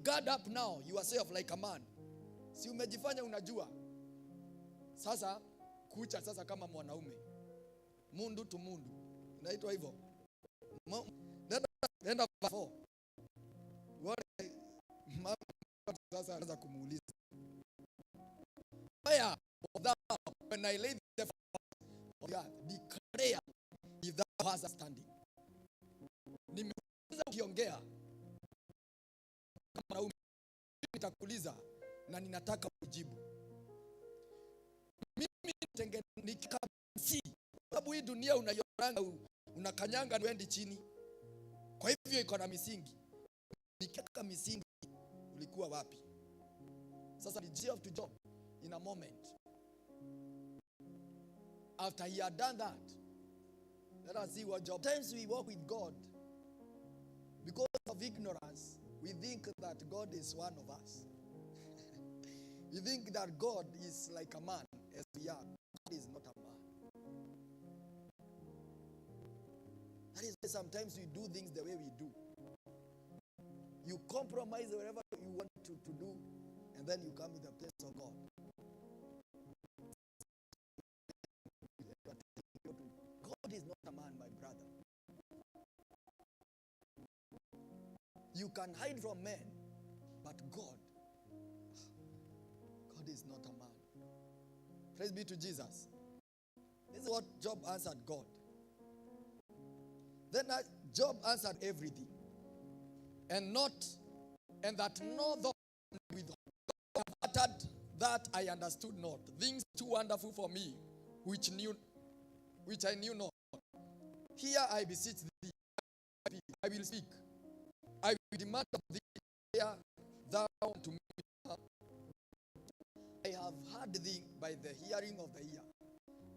Guard up now yourself like a man. Si umejifanya unajua. Sasa kucha sasa kama mwanaume. Mundu to mundu. Inaitwa hivyo. Nenda 4. Sasa anaweza kumuuliza. Where when I lay the declare if thou hast standing. Nimeweza kuongea kama mwanaume, nitakuuliza na ninataka kujibu. Mimi nitengeniki sababu hii dunia unayoranga unakanyanga uendi chini. Kwa hivyo iko na misingi. Nikaka misingi ulikuwa wapi? Sasa ni Job to Job in a moment. After he had done that, let us see what Job. Sometimes we walk with God because of ignorance. We think that God is one of us. We think that God is like a man as we are. God is not a man. That is why sometimes we do things the way we do. You compromise wherever you want to do, and then you come to the place of God. God is not a man, my brother. You can hide from men, but God is not a man. Praise be to Jesus. This is what Job answered God. Then Job answered everything. And that no thought with uttered that I understood not. Things too wonderful for me, which I knew not. Here I beseech thee, I will speak. I will demand of thee, hear thou to me. I have heard thee by the hearing of the ear,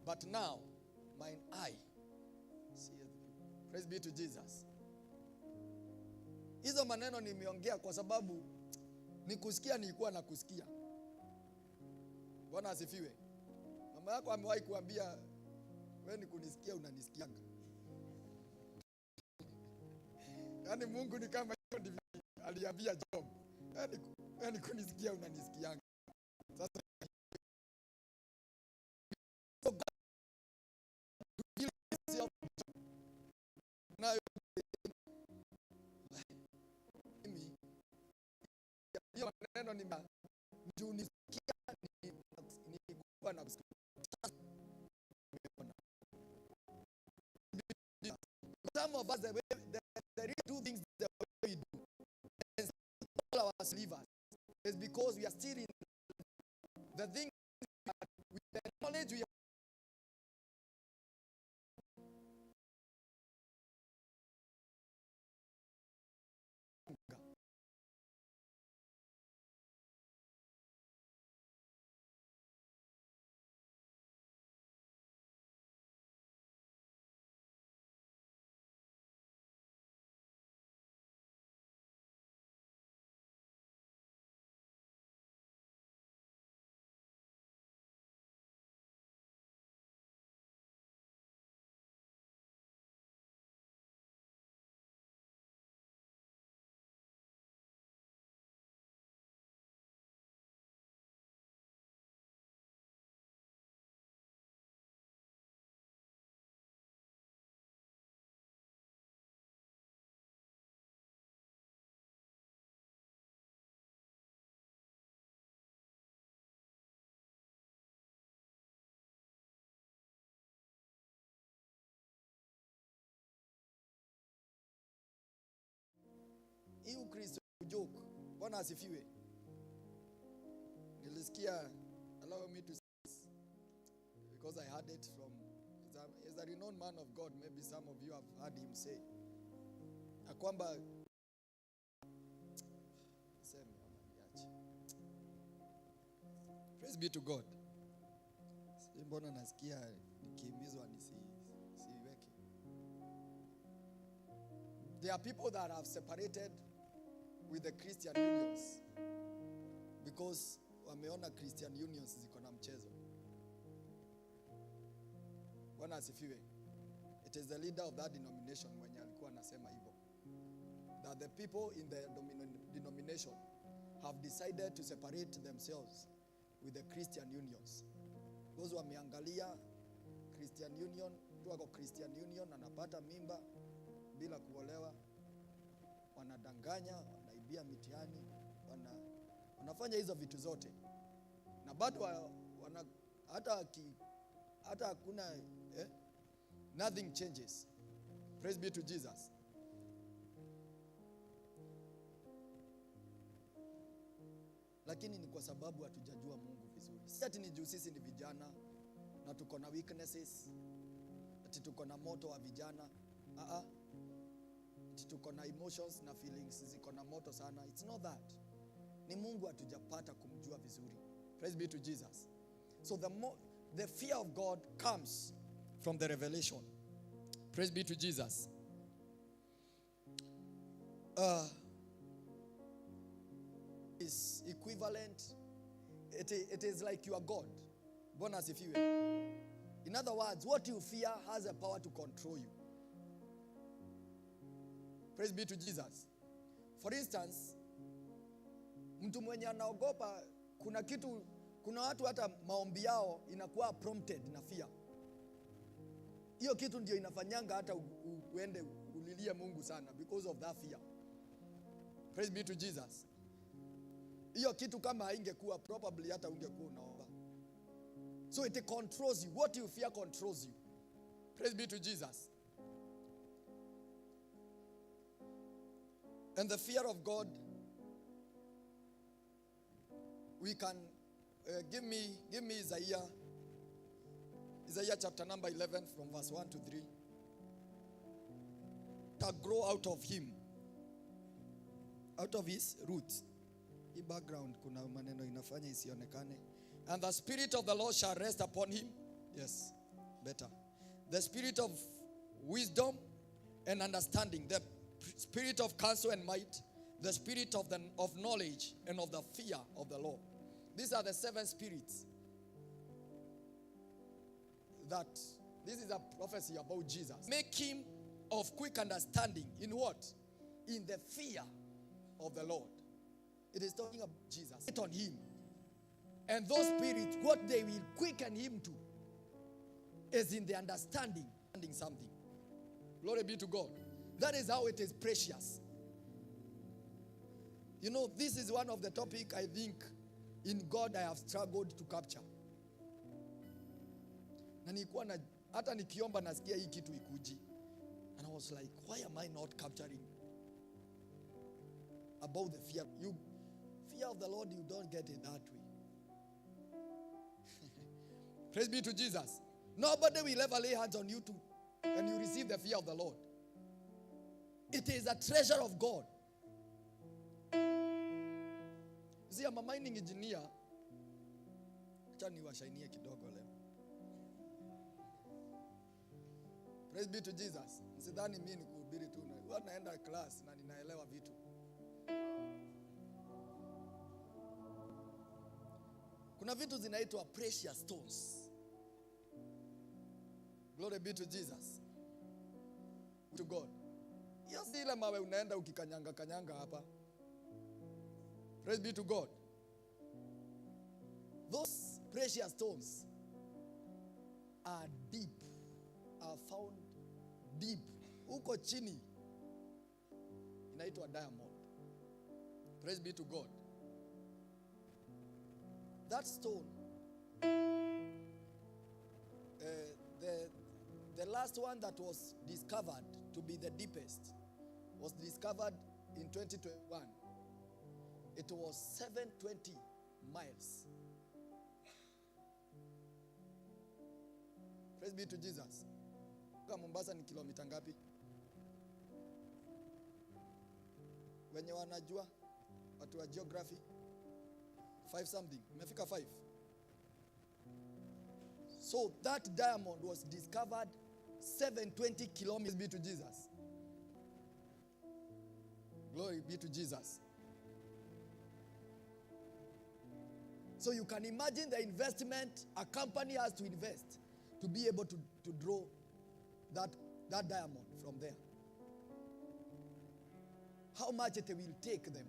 but now mine eye seeth thee. Praise be to Jesus. Hizo maneno nimeongea kwa sababu nikusikia nilikuwa nakusikia. Bwana asifiwe. Mama yako amewahi kuambia wewe ni kunisikia unanisikianga. Yaani Mungu ni kama hiyo ndivyo aliambia Job. Yaani kunisikia unanisikianga. Sasa nayo hiyo maneno ni unisikia nilikuwa na kusikia. Some of us, the real do things the way we do, and all our believers, is because we are still in the thing with the knowledge we have. Hii Ukristo joke. Bwana asifiwe. Nilisikia, allow me to say this, because I heard it from, is a renowned man of God, maybe some of you have heard him say, kwamba praise be to God. Mbona nasikia nikimbizwa nisiweke. There are people that have separated with the Christian unions because wameona Christian unions ziko na mchezo. Bwana asifiwe. It is the leader of that denomination mwenye alikuwa anasema hivyo, that the people in the denomination have decided to separate themselves with the Christian unions. Those wameangalia Christian union, tu wako Christian union, anapata mimba bila kuolewa, wanadanganya, wanaibia mitihani, wanafanya hizo vitu zote. Na bado hata hakuna nothing changes. Praise be to Jesus. Lakini ni kwa sababu hatujajua Mungu vizuri. Si ati ni juu sisi ni vijana na tuko na weaknesses, ati tuko na moto wa vijana. Ati tuko na emotions na feelings ziko na moto sana. It's not that. Ni Mungu hatujapata kumjua vizuri. Praise be to Jesus. So the fear of God comes from the revelation. Praise be to Jesus. Is equivalent. It is like you are God. Bwana asifiwe. In other words, what you fear has a power to control you. Praise be to Jesus. For instance, mtu mwenye anaogopa, kuna watu hata maombi yao inakuwa prompted na fear. Hiyo kitu ndio inafanyanga hata uende ulilie Mungu sana, because of that fear. Praise be to Jesus. Hiyo kitu kama haingekuwa, probably hata ungekuwa unaomba. So it controls you. What you fear controls you. Praise be to Jesus. And the fear of God, we can give me Isaiah chapter number 11 from verse 1 to 3. To grow out of him, out of his roots. Hii background kuna maneno inafanya isionekane. And the spirit of the Lord shall rest upon him. Yes, better. The spirit of wisdom and understanding, the spirit of counsel and might, the spirit of knowledge and of the fear of the Lord. These are the 7 spirits this is a prophecy about Jesus. Make him of quick understanding in what? In the fear of the Lord. It is talking about Jesus. It on him. And those spirits, what they will quicken him to is in the understanding something. Glory be to God. That is how it is precious. You know, this is one of the topics I think in God I have struggled to capture. Na nilikuwa hata nikiomba nasikia hii kitu ikuji. And I was like, why am I not capturing about the fear? Fear of the Lord, you don't get it that way. Praise be to Jesus. Nobody will ever lay hands on you and you receive the fear of the Lord. It is a treasure of God. You see, I'm a mining engineer. Acha niwashainie kidogo leo. Praise be to Jesus. Msidhani mimi ni kuhubiri tu. Huwa naenda class na ninaelewa vitu. Kuna vitu zinaitwa precious stones. Glory be to Jesus. To God. Hiyo si ile mawe unaenda ukikanyanga hapa. Praise be to God. Those precious stones are deep. Are found deep. Uko chini. Inaitwa diamond. Praise be to God. That stone, the last one that was discovered to be the deepest was discovered in 2021. It was 720 miles. Praise be to Jesus. Kwa Mombasa ni kilomita ngapi? Wenye wanajua watu wa geography 5 something. Imefika 5. So that diamond was discovered 720 kilometers. Be to Jesus. Glory be to Jesus. So you can imagine the investment a company has to invest to be able to draw that diamond from there. How much it will take them.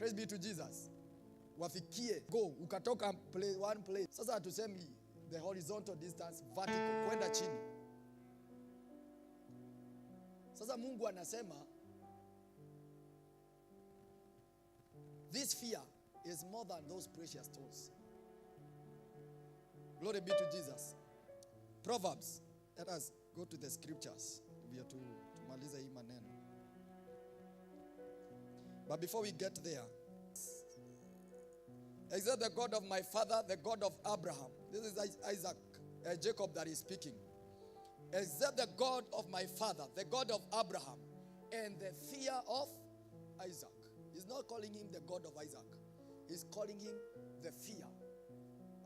Praise be to Jesus. Wafikie, go, ukatoka one place. Sasa hatusemi the horizontal distance, vertical, kwenda chini. Sasa Mungu anasema, this fear is more than those precious stones. Glory be to Jesus. Proverbs. Let us go to the scriptures. We are to tumaliza hii maneno. But before we get there, is that the God of my father, the God of Abraham? This is Isaac, Jacob that is speaking. Is that the God of my father, the God of Abraham, and the fear of Isaac? He's not calling him the God of Isaac. He's calling him the fear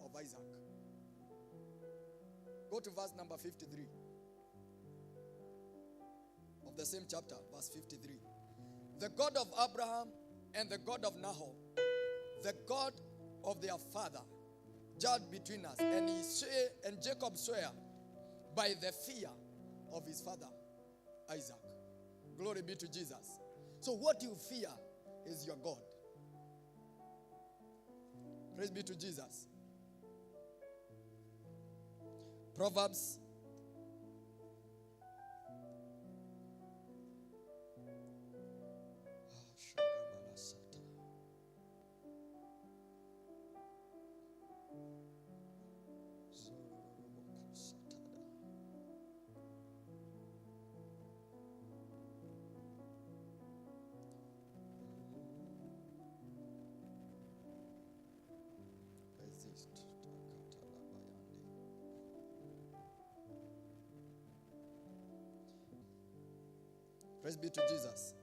of Isaac. Go to verse number 53 of the same chapter, verse 53. The God of Abraham and the God of Nahor, the God of their father, judged between us. And Jacob swore by the fear of his father, Isaac. Glory be to Jesus. So what you fear is your God. Praise be to Jesus. Proverbs. Praise be to Jesus.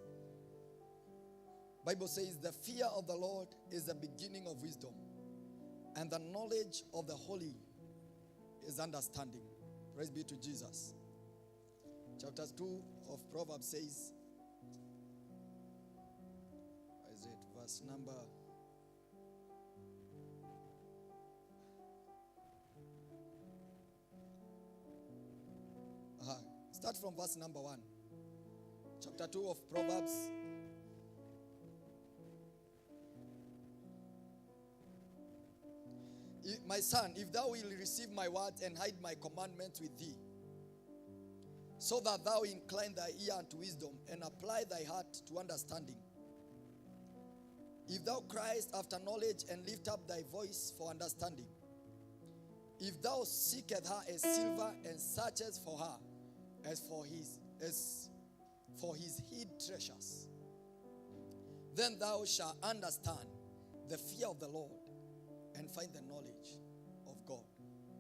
Bible says the fear of the Lord is the beginning of wisdom, and the knowledge of the holy is understanding. Praise be to Jesus. Chapter 2 of Proverbs says, what is it? Verse number start from verse number 1. Chapter 2 of Proverbs. My son, if thou wilt receive my words and hide my commandments with thee, so that thou incline thy ear unto wisdom and apply thy heart to understanding. If thou criest after knowledge and lift up thy voice for understanding. If thou seekest her as silver and searchest for her as for his hid treasures, then thou shalt understand the fear of the Lord and find the knowledge of God.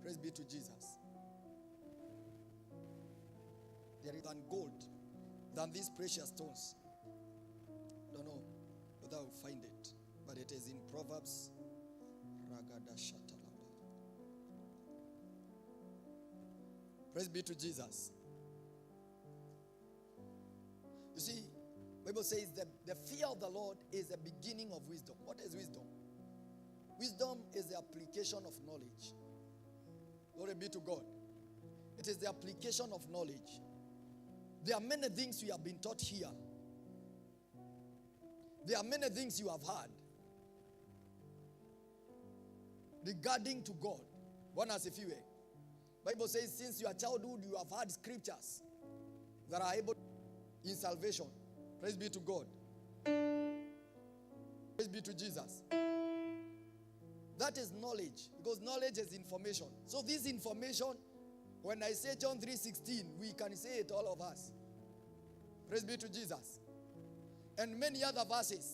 Praise be to Jesus. There is than gold, than these precious stones. Don't know whether I'll find it, but it is in Proverbs. Praise be to Jesus. You see, the Bible says that the fear of the Lord is the beginning of wisdom. What is wisdom? Wisdom is the application of knowledge. Glory be to God. It is the application of knowledge. There are many things we have been taught here. There are many things you have heard regarding to God. One as if you were. Bible says since your childhood you have heard scriptures that are able in salvation. Praise be to God. Praise be to Jesus. That is knowledge, because knowledge is information. So this information, when I say John 3:16, we can say it, all of us. Praise be to Jesus. And many other verses.